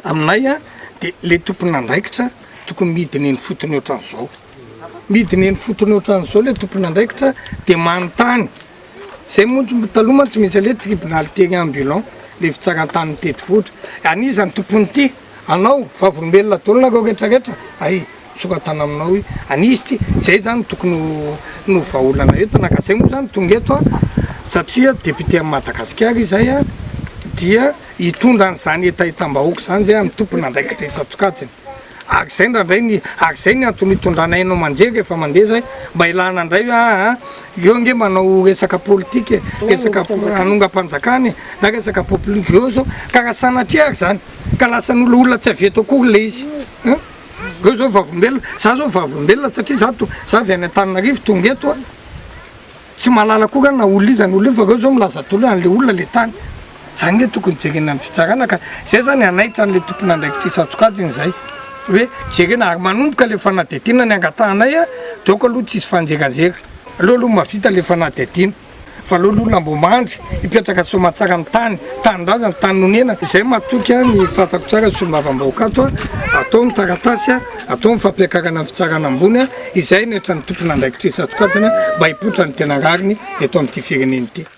aminay a de le tompona andraikitra tokony midiny eny fotony ohatran'izao midiny eny fotony ohatran'izao le tompona andraikitra de manontany zay moa taloha tsy misy le tribunal teny ambulant le fitsaran-tany tetivohitra anisany tompony ty anao vavolombelona taolona ko retraretra ay sokatana aminao i anisy ty zay zany tokony no vahaolana eto nakazay moa zany tonga eto a satria député amin'ny Madagasikara izay a dia hitondra an'izany etahitam-bahoaka zany zay amin'ny tompona andraikitra Isatokajiny ary zay ndray ny antony hitondranay anao manjery efa mandeha zay mba ilana indray eo nge manao resaka politika resaka anongam-panjakany na resaka politika eo zao ka raha sanatria zany ka lasa n'olona tsy aveto akory le izy eo zao vavolombelona zao vavolombelona satria za avy any Antananarivo tonga eto a tsy mahalala koa na olona izany olona fa eo zao milaza tolo an'le olona le tany zany nge tokony jerena amin'ny fitsarana ka zay zany anaitra an'le tompona andraikitra Isatokajiny zay hoe jerena ary manomboka le fanadidina ny angatahanay a doko aloha tsisy fanjeranjera aloha mavita le fanadidina fa olona mbo mandry hipetraka somatsara amin'ny tanindrazany tany nonena izay matoky a ny fantako tsara solombavam-bahoaka ato a atao ny taratasy a atao ny fampiakarana amin'ny fitsarana ambony a izay netra ny tompona andraikitra Isatokajiny mba hipotra ny tena rariny eto amin'ity fireneny ity